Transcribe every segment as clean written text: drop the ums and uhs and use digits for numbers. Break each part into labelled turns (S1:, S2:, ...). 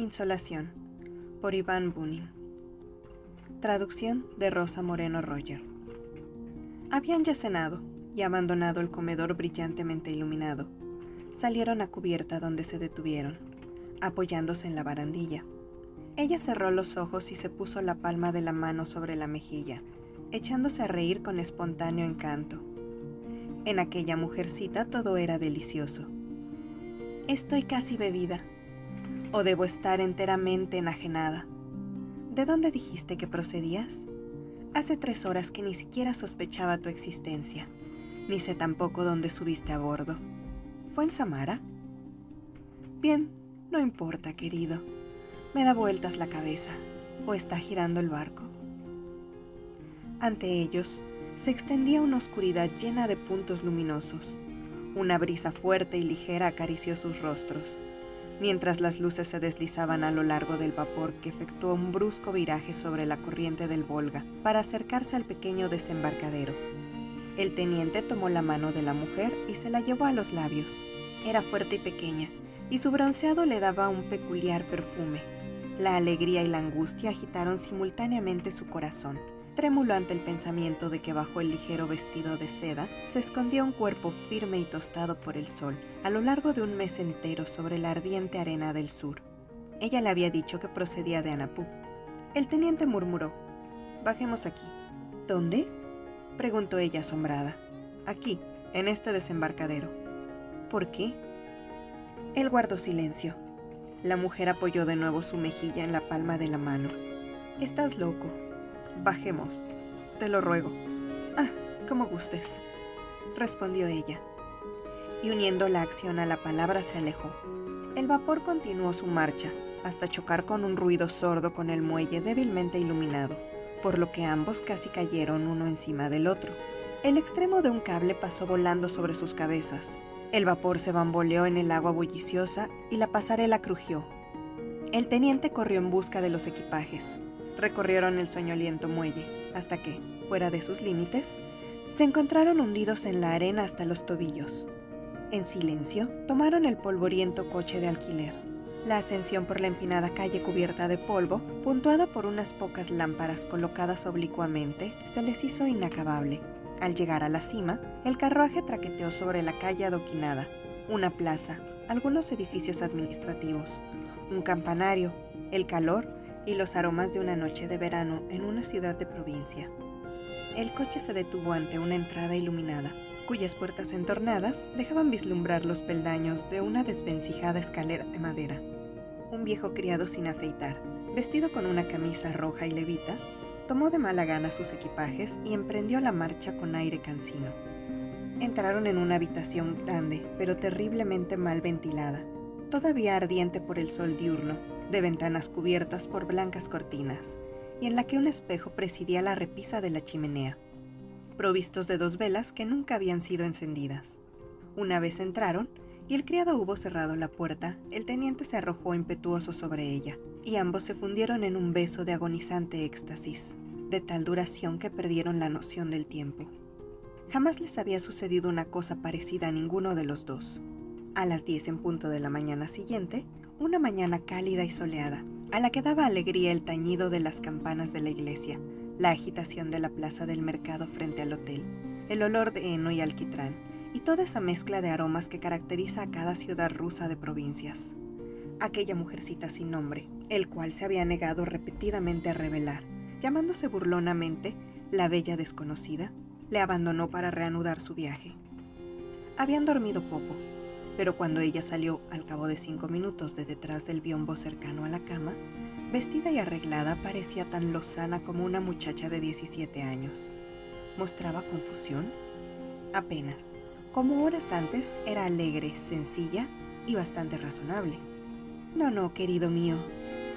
S1: Insolación, por Iván Bunin. Traducción de Rosa Moreno Roger. Habían ya cenado y abandonado el comedor brillantemente iluminado. Salieron a cubierta donde se detuvieron, apoyándose en la barandilla. Ella cerró los ojos y se puso la palma de la mano sobre la mejilla, echándose a reír con espontáneo encanto. En aquella mujercita todo era delicioso. Estoy casi bebida, o debo estar enteramente enajenada. ¿De dónde dijiste que procedías? Hace 3 horas que ni siquiera sospechaba tu existencia, ni sé tampoco dónde subiste a bordo. ¿Fue en Samara? Bien, no importa, querido. Me da vueltas la cabeza, o está girando el barco. Ante ellos se extendía una oscuridad llena de puntos luminosos. Una brisa fuerte y ligera acarició sus rostros, mientras las luces se deslizaban a lo largo del vapor que efectuó un brusco viraje sobre la corriente del Volga para acercarse al pequeño desembarcadero. El teniente tomó la mano de la mujer y se la llevó a los labios. Era fuerte y pequeña, y su bronceado le daba un peculiar perfume. La alegría y la angustia agitaron simultáneamente su corazón, trémulo ante el pensamiento de que bajo el ligero vestido de seda se escondía un cuerpo firme y tostado por el sol, a lo largo de un mes entero sobre la ardiente arena del sur. Ella le había dicho que procedía de Anapú. El teniente murmuró: «Bajemos aquí». «¿Dónde?», preguntó ella asombrada. «Aquí, en este desembarcadero». «¿Por qué?». Él guardó silencio. La mujer apoyó de nuevo su mejilla en la palma de la mano. «Estás loco. Bajemos, te lo ruego». «Ah, como gustes», respondió ella. Y uniendo la acción a la palabra se alejó. El vapor continuó su marcha, hasta chocar con un ruido sordo con el muelle débilmente iluminado, por lo que ambos casi cayeron uno encima del otro. El extremo de un cable pasó volando sobre sus cabezas. El vapor se bamboleó en el agua bulliciosa y la pasarela crujió. El teniente corrió en busca de los equipajes. Recorrieron el soñoliento muelle, hasta que, fuera de sus límites, se encontraron hundidos en la arena hasta los tobillos. En silencio, tomaron el polvoriento coche de alquiler. La ascensión por la empinada calle cubierta de polvo, puntuada por unas pocas lámparas colocadas oblicuamente, se les hizo inacabable. Al llegar a la cima, el carruaje traqueteó sobre la calle adoquinada, una plaza, algunos edificios administrativos, un campanario, el calor y los aromas de una noche de verano en una ciudad de provincia. El coche se detuvo ante una entrada iluminada, cuyas puertas entornadas dejaban vislumbrar los peldaños de una desvencijada escalera de madera. Un viejo criado sin afeitar, vestido con una camisa roja y levita, tomó de mala gana sus equipajes y emprendió la marcha con aire cansino. Entraron en una habitación grande, pero terriblemente mal ventilada, todavía ardiente por el sol diurno, de ventanas cubiertas por blancas cortinas, y en la que un espejo presidía la repisa de la chimenea, provistos de 2 velas que nunca habían sido encendidas. Una vez entraron, y el criado hubo cerrado la puerta, el teniente se arrojó impetuoso sobre ella, y ambos se fundieron en un beso de agonizante éxtasis, de tal duración que perdieron la noción del tiempo. Jamás les había sucedido una cosa parecida a ninguno de los dos. A las 10 en punto de la mañana siguiente, una mañana cálida y soleada, a la que daba alegría el tañido de las campanas de la iglesia, la agitación de la plaza del mercado frente al hotel, el olor de heno y alquitrán, y toda esa mezcla de aromas que caracteriza a cada ciudad rusa de provincias. Aquella mujercita sin nombre, el cual se había negado repetidamente a revelar, llamándose burlonamente la bella desconocida, le abandonó para reanudar su viaje. Habían dormido poco, pero cuando ella salió al cabo de 5 minutos de detrás del biombo cercano a la cama, vestida y arreglada, parecía tan lozana como una muchacha de 17 años. ¿Mostraba confusión? Apenas. Como horas antes, era alegre, sencilla y bastante razonable. No, querido mío»,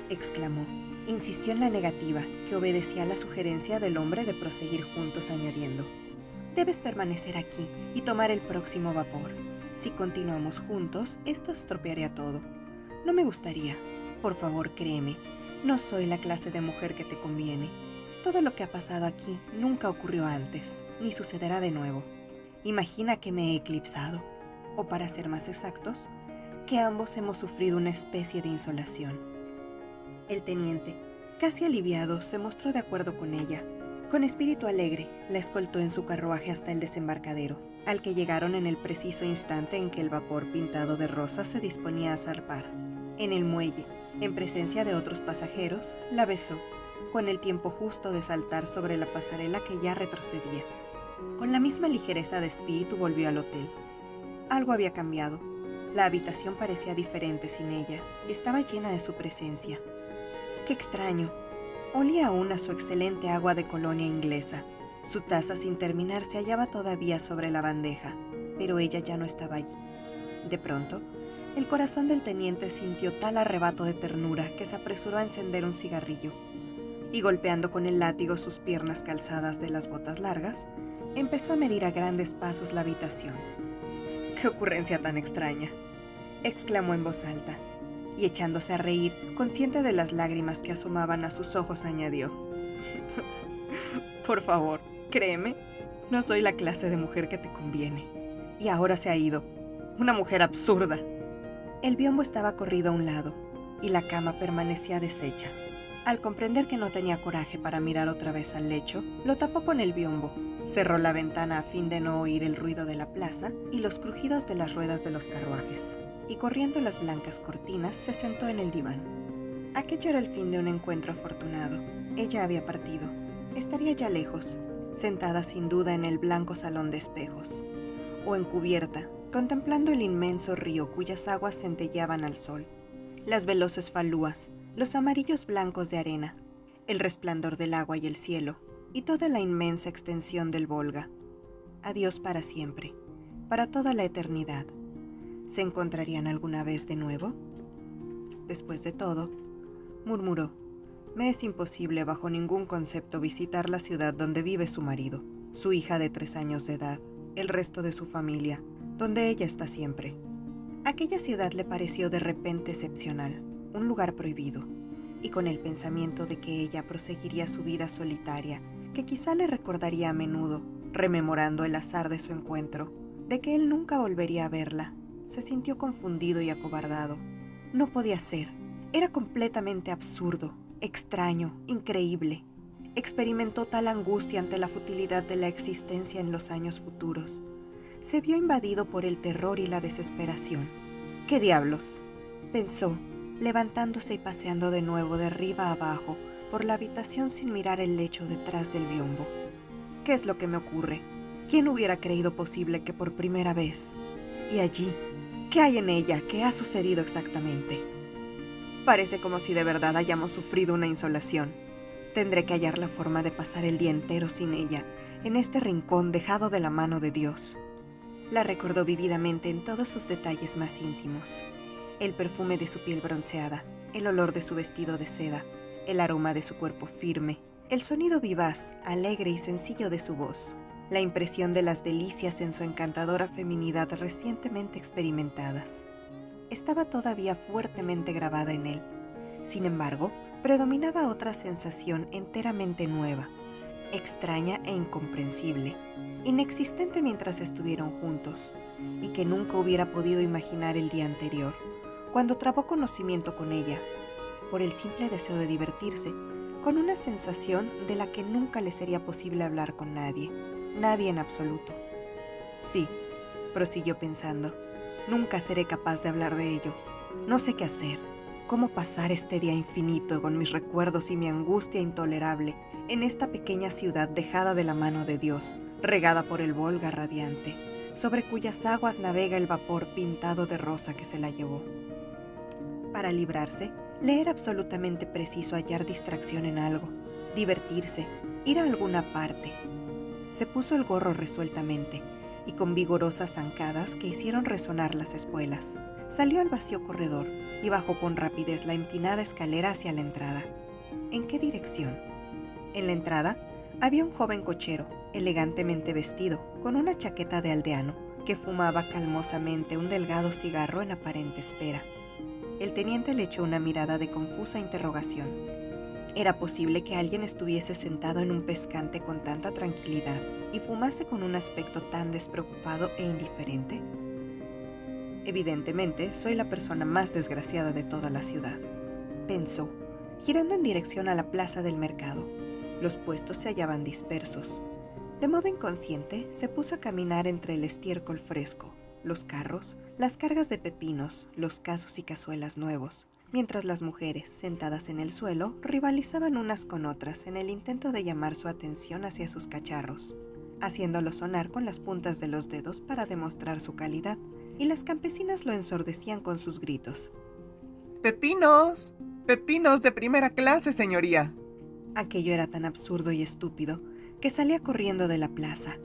S1: exclamó. Insistió en la negativa, que obedecía a la sugerencia del hombre de proseguir juntos, añadiendo: «Debes permanecer aquí y tomar el próximo vapor. Si continuamos juntos, esto estropearía todo. No me gustaría. Por favor, créeme, no soy la clase de mujer que te conviene. Todo lo que ha pasado aquí nunca ocurrió antes, ni sucederá de nuevo. Imagina que me he eclipsado, o para ser más exactos, que ambos hemos sufrido una especie de insolación. El teniente, casi aliviado, se mostró de acuerdo con ella. Con espíritu alegre, la escoltó en su carruaje hasta el desembarcadero, al que llegaron en el preciso instante en que el vapor pintado de rosa se disponía a zarpar. En el muelle, en presencia de otros pasajeros, la besó, con el tiempo justo de saltar sobre la pasarela que ya retrocedía. Con la misma ligereza de espíritu volvió al hotel. Algo había cambiado. La habitación parecía diferente sin ella. Estaba llena de su presencia. ¡Qué extraño! Olía aún a su excelente agua de colonia inglesa. Su taza sin terminar se hallaba todavía sobre la bandeja, pero ella ya no estaba allí. De pronto, el corazón del teniente sintió tal arrebato de ternura que se apresuró a encender un cigarrillo, y golpeando con el látigo sus piernas calzadas de las botas largas, empezó a medir a grandes pasos la habitación. ¡Qué ocurrencia tan extraña!, exclamó en voz alta, y echándose a reír, consciente de las lágrimas que asomaban a sus ojos, añadió: «Por favor, créeme, no soy la clase de mujer que te conviene. Y ahora se ha ido. Una mujer absurda». El biombo estaba corrido a un lado, y la cama permanecía deshecha. Al comprender que no tenía coraje para mirar otra vez al lecho, lo tapó con el biombo, cerró la ventana a fin de no oír el ruido de la plaza y los crujidos de las ruedas de los carruajes, y corriendo las blancas cortinas se sentó en el diván. Aquello era el fin de un encuentro afortunado. Ella había partido. Estaría ya lejos, sentada sin duda en el blanco salón de espejos, o encubierta, contemplando el inmenso río cuyas aguas centelleaban al sol, las veloces falúas, los amarillos blancos de arena, el resplandor del agua y el cielo, y toda la inmensa extensión del Volga. Adiós para siempre, para toda la eternidad. ¿Se encontrarían alguna vez de nuevo? Después de todo, murmuró, me es imposible bajo ningún concepto visitar la ciudad donde vive su marido, su hija de 3 años de edad, el resto de su familia, donde ella está siempre. Aquella ciudad le pareció de repente excepcional, un lugar prohibido, y con el pensamiento de que ella proseguiría su vida solitaria, que quizá le recordaría a menudo, rememorando el azar de su encuentro, de que él nunca volvería a verla, se sintió confundido y acobardado. No podía ser, era completamente absurdo, extraño, increíble. Experimentó tal angustia ante la futilidad de la existencia en los años futuros. Se vio invadido por el terror y la desesperación. ¿Qué diablos?, pensó, levantándose y paseando de nuevo de arriba a abajo por la habitación sin mirar el lecho detrás del biombo. ¿Qué es lo que me ocurre? ¿Quién hubiera creído posible que por primera vez? Y allí, ¿qué hay en ella? ¿Qué ha sucedido exactamente? Parece como si de verdad hayamos sufrido una insolación. Tendré que hallar la forma de pasar el día entero sin ella, en este rincón dejado de la mano de Dios. La recordó vividamente en todos sus detalles más íntimos. El perfume de su piel bronceada, el olor de su vestido de seda, el aroma de su cuerpo firme, el sonido vivaz, alegre y sencillo de su voz, la impresión de las delicias en su encantadora feminidad recientemente experimentadas. Estaba todavía fuertemente grabada en él. Sin embargo, predominaba otra sensación enteramente nueva, extraña e incomprensible, inexistente mientras estuvieron juntos, y que nunca hubiera podido imaginar el día anterior, cuando trabó conocimiento con ella, por el simple deseo de divertirse, con una sensación de la que nunca le sería posible hablar con nadie, nadie en absoluto. Sí, prosiguió pensando, nunca seré capaz de hablar de ello. No sé qué hacer, cómo pasar este día infinito con mis recuerdos y mi angustia intolerable en esta pequeña ciudad dejada de la mano de Dios, regada por el Volga radiante, sobre cuyas aguas navega el vapor pintado de rosa que se la llevó. Para librarse, le era absolutamente preciso hallar distracción en algo, divertirse, ir a alguna parte. Se puso el gorro resueltamente, y con vigorosas zancadas que hicieron resonar las espuelas, salió al vacío corredor y bajó con rapidez la empinada escalera hacia la entrada. ¿En qué dirección? En la entrada había un joven cochero, elegantemente vestido, con una chaqueta de aldeano, que fumaba calmosamente un delgado cigarro en aparente espera. El teniente le echó una mirada de confusa interrogación. ¿Era posible que alguien estuviese sentado en un pescante con tanta tranquilidad y fumase con un aspecto tan despreocupado e indiferente? Evidentemente, soy la persona más desgraciada de toda la ciudad, pensó, girando en dirección a la plaza del mercado. Los puestos se hallaban dispersos. De modo inconsciente, se puso a caminar entre el estiércol fresco, los carros, las cargas de pepinos, los casos y cazuelas nuevos, mientras las mujeres, sentadas en el suelo, rivalizaban unas con otras en el intento de llamar su atención hacia sus cacharros, haciéndolos sonar con las puntas de los dedos para demostrar su calidad, y las campesinas lo ensordecían con sus gritos.
S2: ¡Pepinos! ¡Pepinos de primera clase, señoría!
S1: Aquello era tan absurdo y estúpido que salía corriendo de la plaza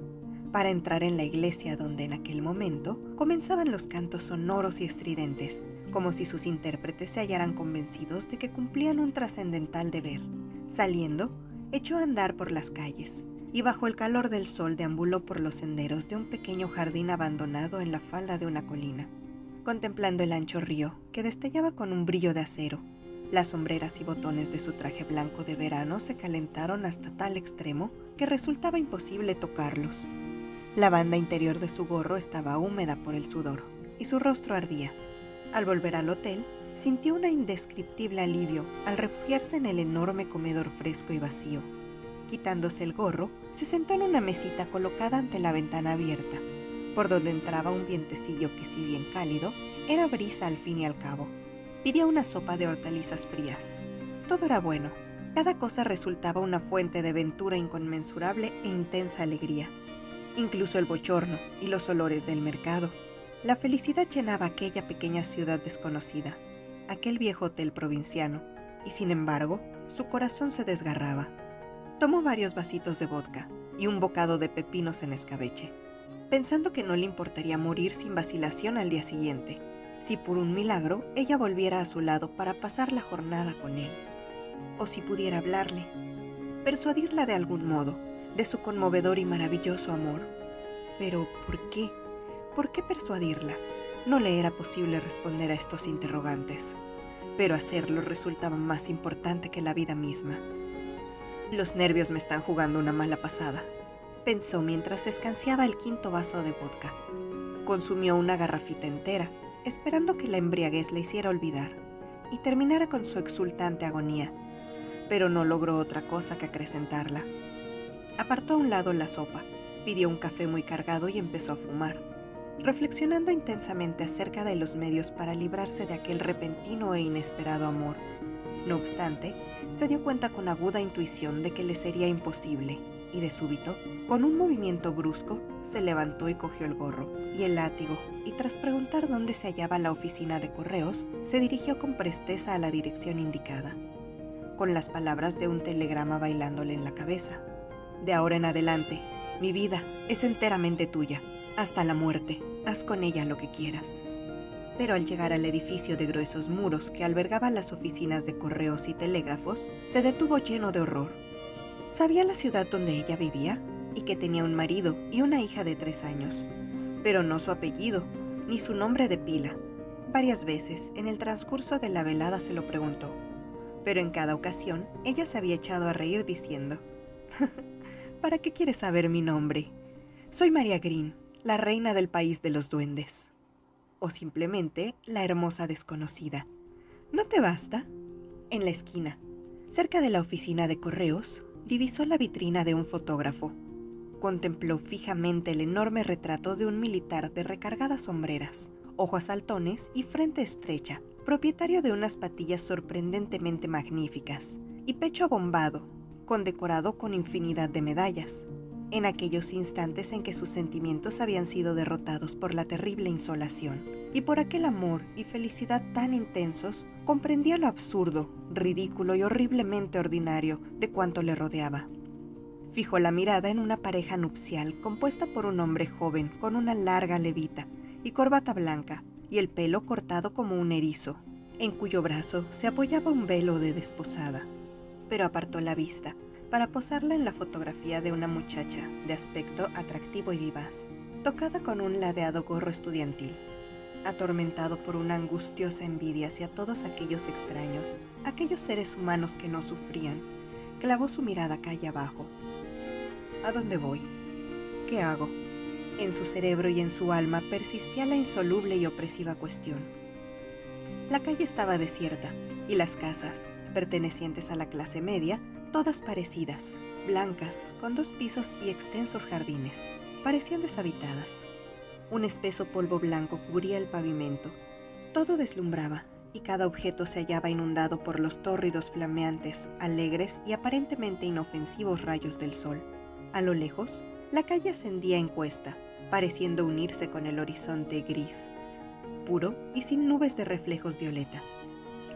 S1: para entrar en la iglesia donde en aquel momento comenzaban los cantos sonoros y estridentes, como si sus intérpretes se hallaran convencidos de que cumplían un trascendental deber. Saliendo, echó a andar por las calles y bajo el calor del sol deambuló por los senderos de un pequeño jardín abandonado en la falda de una colina, contemplando el ancho río que destellaba con un brillo de acero. Las sombreras y botones de su traje blanco de verano se calentaron hasta tal extremo que resultaba imposible tocarlos. La banda interior de su gorro estaba húmeda por el sudor y su rostro ardía. Al volver al hotel, sintió un indescriptible alivio al refugiarse en el enorme comedor fresco y vacío. Quitándose el gorro, se sentó en una mesita colocada ante la ventana abierta, por donde entraba un vientecillo que, si bien cálido, era brisa al fin y al cabo. Pidió una sopa de hortalizas frías. Todo era bueno. Cada cosa resultaba una fuente de ventura inconmensurable e intensa alegría. Incluso el bochorno y los olores del mercado. La felicidad llenaba aquella pequeña ciudad desconocida, aquel viejo hotel provinciano, y sin embargo, su corazón se desgarraba. Tomó varios vasitos de vodka y un bocado de pepinos en escabeche, pensando que no le importaría morir sin vacilación al día siguiente, si por un milagro ella volviera a su lado para pasar la jornada con él, o si pudiera hablarle, persuadirla de algún modo de su conmovedor y maravilloso amor. Pero, ¿por qué? ¿Por qué persuadirla? No le era posible responder a estos interrogantes, pero hacerlo resultaba más importante que la vida misma. Los nervios me están jugando una mala pasada, pensó mientras escanciaba el quinto vaso de vodka. Consumió una garrafita entera, esperando que la embriaguez le hiciera olvidar y terminara con su exultante agonía, pero no logró otra cosa que acrecentarla. Apartó a un lado la sopa, pidió un café muy cargado y empezó a fumar, reflexionando intensamente acerca de los medios para librarse de aquel repentino e inesperado amor. No obstante, se dio cuenta con aguda intuición de que le sería imposible, y de súbito, con un movimiento brusco, se levantó y cogió el gorro y el látigo, y tras preguntar dónde se hallaba la oficina de correos, se dirigió con presteza a la dirección indicada, con las palabras de un telegrama bailándole en la cabeza. De ahora en adelante, mi vida es enteramente tuya, hasta la muerte, haz con ella lo que quieras. Pero al llegar al edificio de gruesos muros que albergaba las oficinas de correos y telégrafos, se detuvo lleno de horror. Sabía la ciudad donde ella vivía y que tenía un marido y una hija de 3 años, pero no su apellido, ni su nombre de pila. Varias veces, en el transcurso de la velada se lo preguntó, pero en cada ocasión ella se había echado a reír diciendo, ¿para qué quieres saber mi nombre? Soy María Green, la reina del país de los duendes. O simplemente la hermosa desconocida. ¿No te basta? En la esquina, cerca de la oficina de correos, divisó la vitrina de un fotógrafo. Contempló fijamente el enorme retrato de un militar de recargadas sombreras, ojos saltones y frente estrecha, propietario de unas patillas sorprendentemente magníficas, y pecho abombado, condecorado con infinidad de medallas. En aquellos instantes en que sus sentimientos habían sido derrotados por la terrible insolación, y por aquel amor y felicidad tan intensos, comprendía lo absurdo, ridículo y horriblemente ordinario de cuanto le rodeaba. Fijó la mirada en una pareja nupcial compuesta por un hombre joven con una larga levita y corbata blanca, y el pelo cortado como un erizo, en cuyo brazo se apoyaba un velo de desposada. Pero apartó la vista para posarla en la fotografía de una muchacha de aspecto atractivo y vivaz, tocada con un ladeado gorro estudiantil. Atormentado por una angustiosa envidia hacia todos aquellos extraños, aquellos seres humanos que no sufrían, clavó su mirada calle abajo. ¿A dónde voy? ¿Qué hago? En su cerebro y en su alma persistía la insoluble y opresiva cuestión. La calle estaba desierta, y las casas, pertenecientes a la clase media, todas parecidas, blancas, con 2 pisos y extensos jardines. Parecían deshabitadas. Un espeso polvo blanco cubría el pavimento. Todo deslumbraba, y cada objeto se hallaba inundado por los tórridos, flameantes, alegres y aparentemente inofensivos rayos del sol. A lo lejos, la calle ascendía en cuesta, pareciendo unirse con el horizonte gris, puro y sin nubes de reflejos violeta.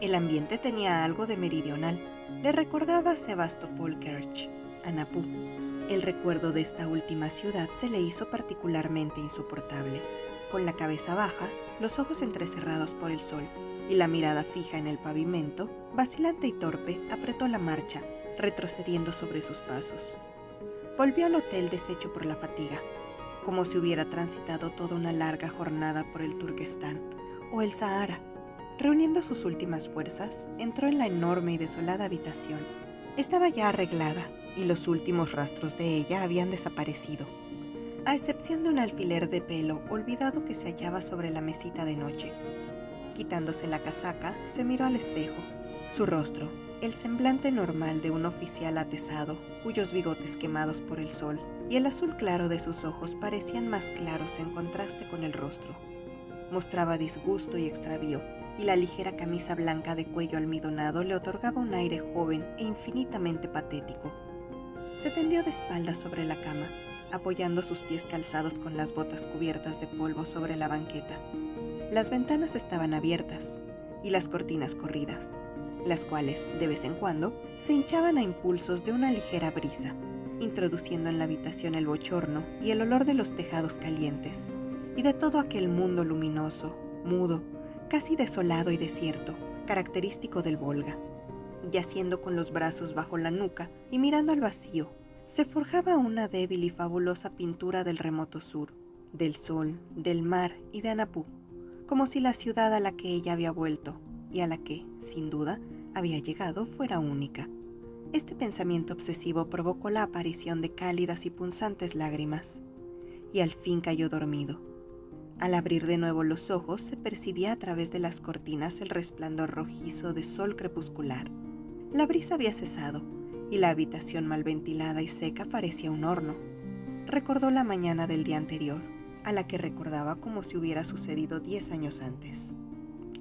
S1: El ambiente tenía algo de meridional. Le recordaba a Sebastopol-Kerch, a Napú. El recuerdo de esta última ciudad se le hizo particularmente insoportable. Con la cabeza baja, los ojos entrecerrados por el sol y la mirada fija en el pavimento, vacilante y torpe, apretó la marcha, retrocediendo sobre sus pasos. Volvió al hotel deshecho por la fatiga, como si hubiera transitado toda una larga jornada por el Turquestán o el Sahara. Reuniendo sus últimas fuerzas, entró en la enorme y desolada habitación. Estaba ya arreglada, y los últimos rastros de ella habían desaparecido, a excepción de un alfiler de pelo olvidado que se hallaba sobre la mesita de noche. Quitándose la casaca, se miró al espejo. Su rostro, el semblante normal de un oficial atezado, cuyos bigotes quemados por el sol y el azul claro de sus ojos parecían más claros en contraste con el rostro. Mostraba disgusto y extravío, y la ligera camisa blanca de cuello almidonado le otorgaba un aire joven e infinitamente patético. Se tendió de espaldas sobre la cama, apoyando sus pies calzados con las botas cubiertas de polvo sobre la banqueta. Las ventanas estaban abiertas y las cortinas corridas, las cuales, de vez en cuando, se hinchaban a impulsos de una ligera brisa, introduciendo en la habitación el bochorno y el olor de los tejados calientes, y de todo aquel mundo luminoso, mudo, casi desolado y desierto, característico del Volga. Yaciendo con los brazos bajo la nuca y mirando al vacío, se forjaba una débil y fabulosa pintura del remoto sur, del sol, del mar y de Anapú, como si la ciudad a la que ella había vuelto, y a la que, sin duda, había llegado, fuera única. Este pensamiento obsesivo provocó la aparición de cálidas y punzantes lágrimas, y al fin cayó dormido. Al abrir de nuevo los ojos, se percibía a través de las cortinas el resplandor rojizo de sol crepuscular. La brisa había cesado, y la habitación mal ventilada y seca parecía un horno. Recordó la mañana del día anterior, a la que recordaba como si hubiera sucedido 10 años antes.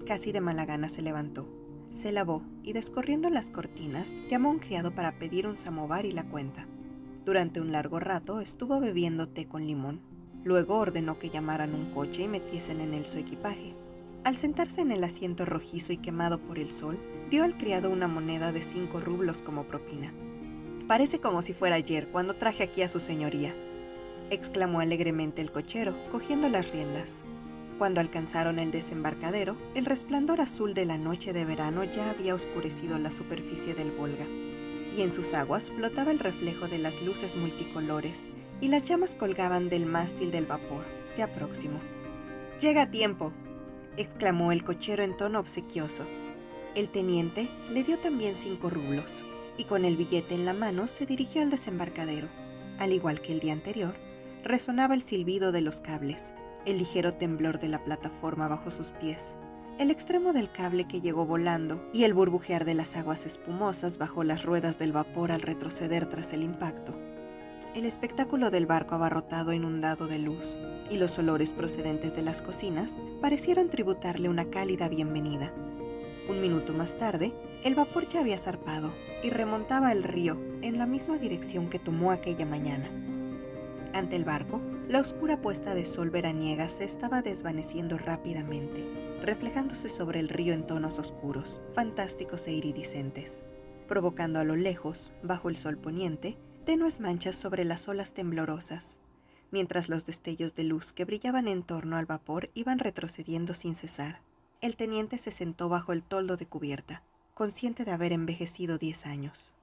S1: Casi de mala gana se levantó, se lavó y, descorriendo las cortinas, llamó a un criado para pedir un samovar y la cuenta. Durante un largo rato estuvo bebiendo té con limón. Luego ordenó que llamaran un coche y metiesen en él su equipaje. Al sentarse en el asiento rojizo y quemado por el sol, dio al criado una moneda de 5 rublos como propina. «Parece como si fuera ayer, cuando traje aquí a su señoría», exclamó alegremente el cochero, cogiendo las riendas. Cuando alcanzaron el desembarcadero, el resplandor azul de la noche de verano ya había oscurecido la superficie del Volga, y en sus aguas flotaba el reflejo de las luces multicolores, y las llamas colgaban del mástil del vapor, ya próximo. «Llega a tiempo», exclamó el cochero en tono obsequioso. El teniente le dio también 5 rublos, y con el billete en la mano se dirigió al desembarcadero. Al igual que el día anterior, resonaba el silbido de los cables, el ligero temblor de la plataforma bajo sus pies, el extremo del cable que llegó volando y el burbujear de las aguas espumosas bajo las ruedas del vapor al retroceder tras el impacto. El espectáculo del barco abarrotado inundado de luz y los olores procedentes de las cocinas parecieron tributarle una cálida bienvenida. Un minuto más tarde, el vapor ya había zarpado y remontaba el río en la misma dirección que tomó aquella mañana. Ante el barco, la oscura puesta de sol veraniega se estaba desvaneciendo rápidamente, reflejándose sobre el río en tonos oscuros, fantásticos e iridiscentes, provocando a lo lejos, bajo el sol poniente, tenues manchas sobre las olas temblorosas, mientras los destellos de luz que brillaban en torno al vapor iban retrocediendo sin cesar. El teniente se sentó bajo el toldo de cubierta, consciente de haber envejecido 10 años.